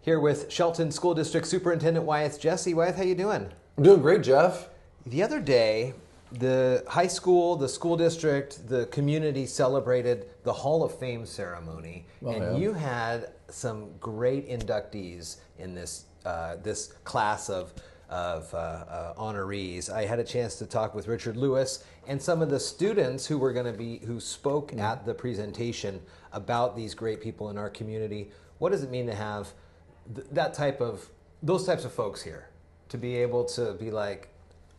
Here with Shelton School District Superintendent Wyeth Jessee. Wyeth, how you doing? I'm doing great, Jeff. The other day, the high school, the school district, the community celebrated the Hall of Fame ceremony, you had some great inductees in this this class of honorees. I had a chance to talk with Richard Lewis and some of the students who spoke at the presentation about these great people in our community. What does it mean to have those types of folks here, to be able to be like,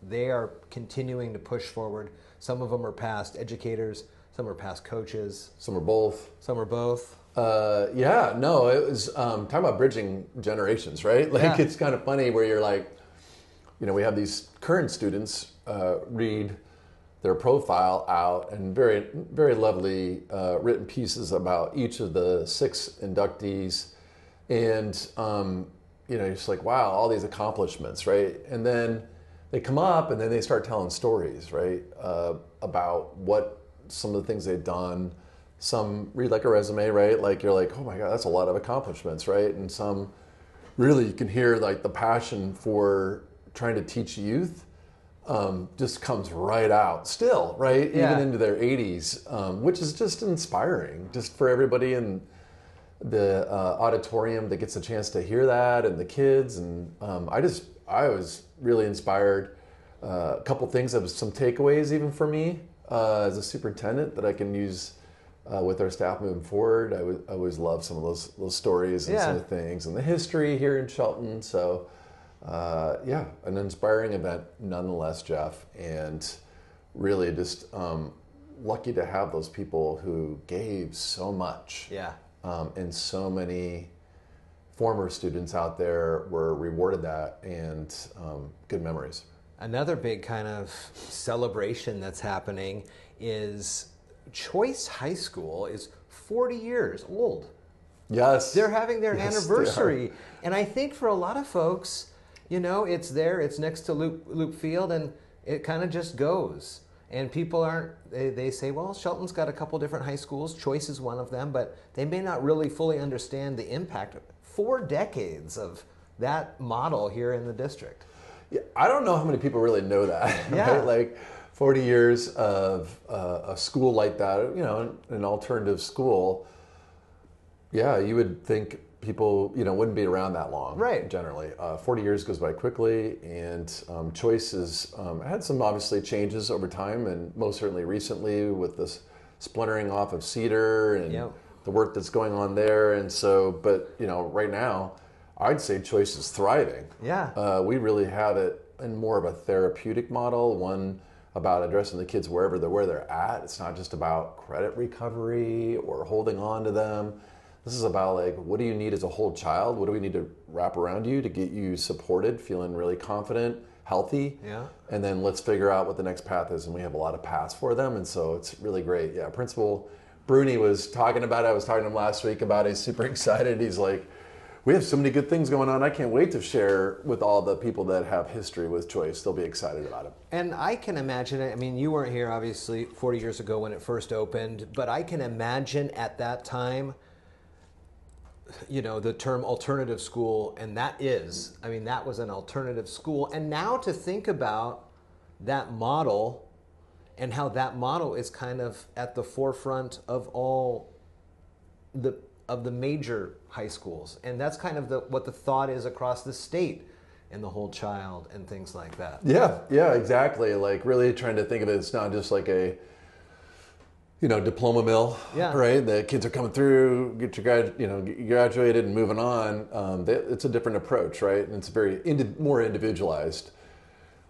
they are continuing to push forward. Some of them are past educators, some are past coaches. Some are both. Some are both. It was talking about bridging generations, right? It's kind of funny where you're like, we have these current students read their profile out and very, very lovely written pieces about each of the 6 inductees. And, you're just like, wow, all these accomplishments, right? And then they come up and then they start telling stories, right? About what some of the things they've done. Some read like a resume, right? Like you're like, oh my God, that's a lot of accomplishments, right? And some really you can hear like the passion for trying to teach youth just comes right out still, right? Yeah. Even into their 80s, which is just inspiring, just for everybody in the auditorium that gets a chance to hear that, and the kids. And I was really inspired. A couple things of some takeaways even for me as a superintendent that I can use with our staff moving forward. I always love some of those stories and some of the things and the history here in Shelton. So an inspiring event nonetheless, Jeff, and really just lucky to have those people who gave so much. Yeah. And so many former students out there were rewarded that, and good memories. Another big kind of celebration that's happening is Choice High School is 40 years old. Yes. They're having their anniversary. And I think for a lot of folks, it's next to Loop Field, and it kind of just goes. And people they say, well, Shelton's got a couple different high schools. Choice is one of them, but they may not really fully understand the impact of 4 decades of that model here in the district. Yeah, I don't know how many people really know that. Yeah. Right? Like 40 years of a school like that, an alternative school. Yeah, you would think people, wouldn't be around that long. Right. Generally. 40 years goes by quickly, and Choice has had some obviously changes over time, and most certainly recently with this splintering off of Cedar and the work that's going on there. And so, but right now, I'd say Choice is thriving. Yeah. We really have it in more of a therapeutic model, one about addressing the kids where they're at. It's not just about credit recovery or holding on to them. This is about like, what do you need as a whole child? What do we need to wrap around you to get you supported, feeling really confident, healthy? Yeah. And then let's figure out what the next path is. And we have a lot of paths for them. And so it's really great. Yeah. Principal Bruni was talking about it. I was talking to him last week about it. He's super excited. He's like, we have so many good things going on. I can't wait to share with all the people that have history with Choice. They'll be excited about it. And I can imagine it. I mean, you weren't here obviously 40 years ago when it first opened, but I can imagine at that time, the term alternative school, and that was an alternative school. And now to think about that model and how that model is kind of at the forefront of all the major high schools. And that's kind of what the thought is across the state and the whole child and things like that. Yeah, exactly. Like really trying to think of it, it's not just like a diploma mill, right? The kids are coming through, get graduated and moving on. It's a different approach, right? And it's very more individualized.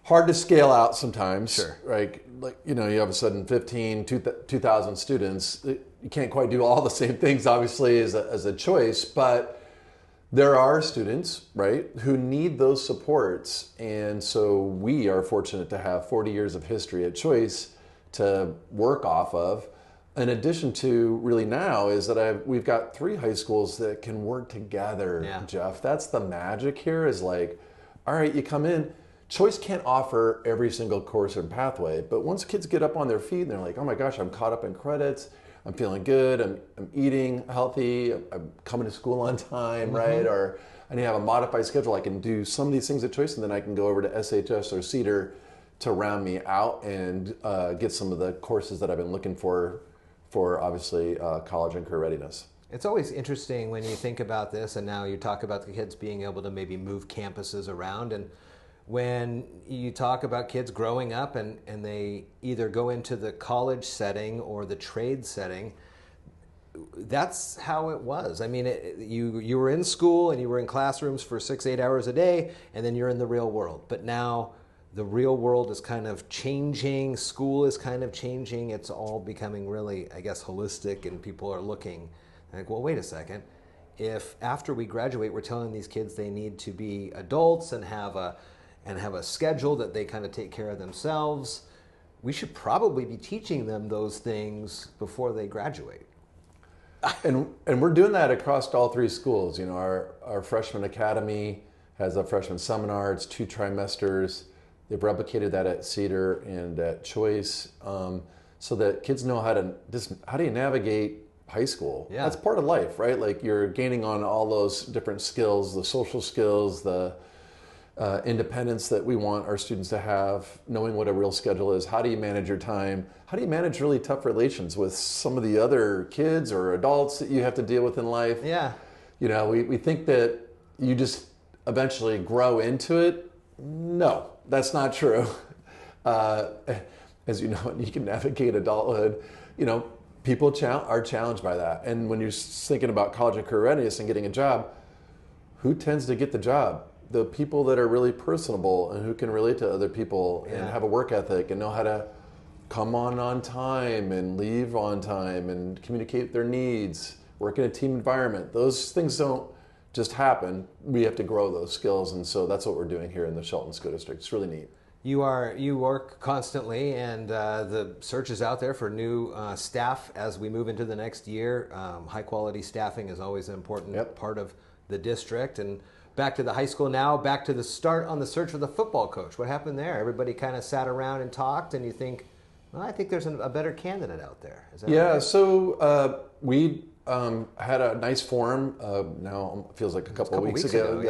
Hard to scale out sometimes, sure. Right? Like, you have a sudden 2,000 students. You can't quite do all the same things, obviously, as a Choice, but there are students, right, who need those supports. And so we are fortunate to have 40 years of history at Choice to work off of. In addition to really now is that we've got 3 high schools that can work together, Jeff. That's the magic here is like, all right, you come in, Choice can't offer every single course and pathway, but once kids get up on their feet and they're like, oh my gosh, I'm caught up in credits, I'm feeling good, I'm eating healthy, I'm coming to school on time, right? Or I need to have a modified schedule. I can do some of these things at Choice, and then I can go over to SHS or Cedar to round me out and get some of the courses that I've been looking for obviously college and career readiness. It's always interesting when you think about this, and now you talk about the kids being able to maybe move campuses around, and when you talk about kids growing up and they either go into the college setting or the trade setting, that's how it was. I mean, you were in school and you were in classrooms for 6-8 hours a day, and then you're in the real world. But now the real world is kind of changing, school is kind of changing, it's all becoming really, I guess, holistic, and people are looking like, well, wait a second. If after we graduate, we're telling these kids they need to be adults and have a schedule that they kind of take care of themselves, we should probably be teaching them those things before they graduate. And we're doing that across all 3 schools. You know, our freshman academy has a freshman seminar. It's 2 trimesters. They've replicated that at Cedar and at Choice, so that kids know how do you navigate high school. Yeah. That's part of life, right? Like, you're gaining on all those different skills, the social skills, the independence that we want our students to have, knowing what a real schedule is. How do you manage your time? How do you manage really tough relations with some of the other kids or adults that you have to deal with in life? Yeah. You know, we think that you just eventually grow into it. No, that's not true. As you know, you can navigate adulthood. You know, people are challenged by that. And when you're thinking about college and career readiness and getting a job, who tends to get the job? The people that are really personable and who can relate to other people and have a work ethic and know how to come on time and leave on time and communicate their needs, work in a team environment. Those things don't just happen. We have to grow those skills, and so that's what we're doing here in the Shelton School District. It's really neat. You work constantly, and the search is out there for new staff as we move into the next year. High quality staffing is always an important part of the district. And back to the high school now, back to the start on the search for the football coach. What happened there? Everybody kind of sat around and talked, and you think, well, I think there's a better candidate out there. Is that right? So we had a nice forum. Now it feels like a couple of weeks ago.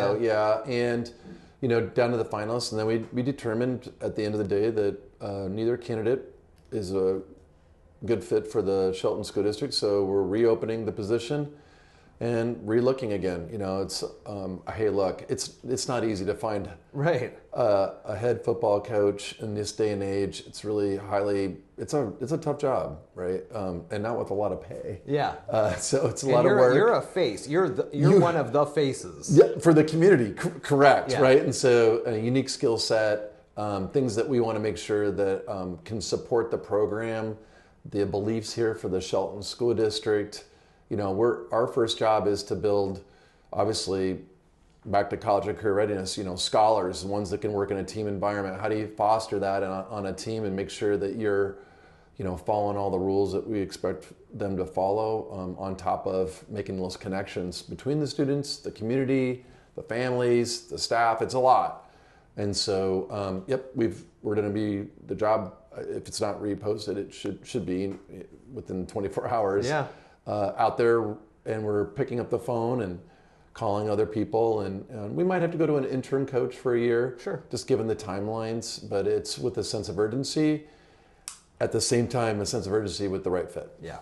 And you know, down to the finalists, and then we determined at the end of the day that neither candidate is a good fit for the Shelton School District. So we're reopening the position and relooking again. You know, it's hey, look, it's not easy to find a head football coach in this day and age. It's really it's a tough job, right? And not with a lot of pay. Yeah. So it's a lot of work. You're a face. You're one of the faces. Yeah, for the community, correct, right? And so a unique skill set, things that we want to make sure that can support the program, the beliefs here for the Shelton School District. You know, our first job is to build, obviously, back to college and career readiness, you know, scholars, ones that can work in a team environment. How do you foster that on a team and make sure that you're, you know, following all the rules that we expect them to follow, on top of making those connections between the students, the community, the families, the staff. It's a lot. And so, we're going to be, the job, if it's not reposted, it should be within 24 hours. Yeah. Out there, and we're picking up the phone and calling other people, and we might have to go to an interim coach for a year, just given the timelines, but it's with a sense of urgency. At the same time, a sense of urgency with the right fit. Yeah.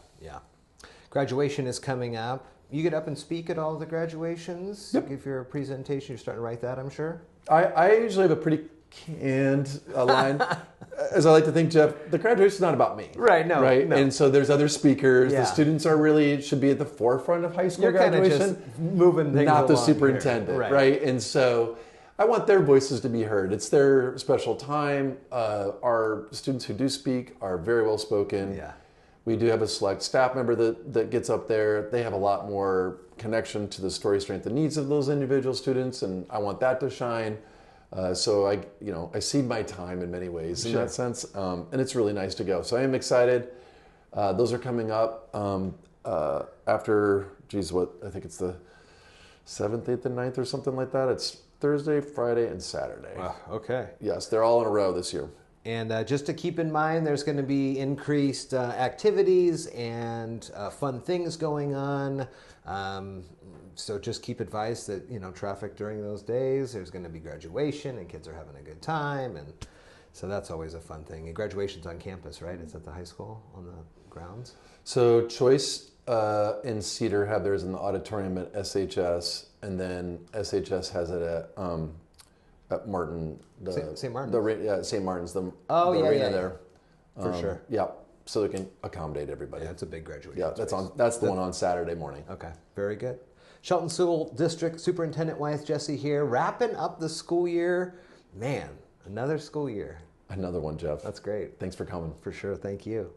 Graduation is coming up. You get up and speak at all the graduations? Yep. Give your presentation. You're starting to write that, I'm sure? I usually have a pretty canned line. As I like to think, Jeff, the graduation is not about me. Right, no. And so there's other speakers. The students should be at the forefront of high school graduation. Kind of just moving things not the along superintendent, here. right? And so I want their voices to be heard. It's their special time. Our students who do speak are very well spoken. Yeah. We do have a select staff member that gets up there. They have a lot more connection to the story, strength, and needs of those individual students, and I want that to shine. So I cede my time in many ways in that sense, and it's really nice to go. So I am excited. Those are coming up after, I think it's the 7th, 8th, and 9th or something like that. It's Thursday, Friday, and Saturday. Wow, okay. Yes, they're all in a row this year. And just to keep in mind, there's going to be increased activities and fun things going on. so just keep advice that, traffic during those days, there's going to be graduation and kids are having a good time. And so that's always a fun thing. And graduation's on campus, right? It's at the high school on the grounds. So Choice in Cedar have theirs in the auditorium at SHS, and then SHS has it at Martin. St. Martin's. St. Martin's. The arena there. For sure. Yeah, so they can accommodate everybody. Yeah, it's a big graduation. Yeah, that's the one on Saturday morning. Okay, very good. Shelton School District Superintendent Wyeth Jessee here, wrapping up the school year. Man, another school year. Another one, Jeff. That's great. Thanks for coming. For sure, thank you.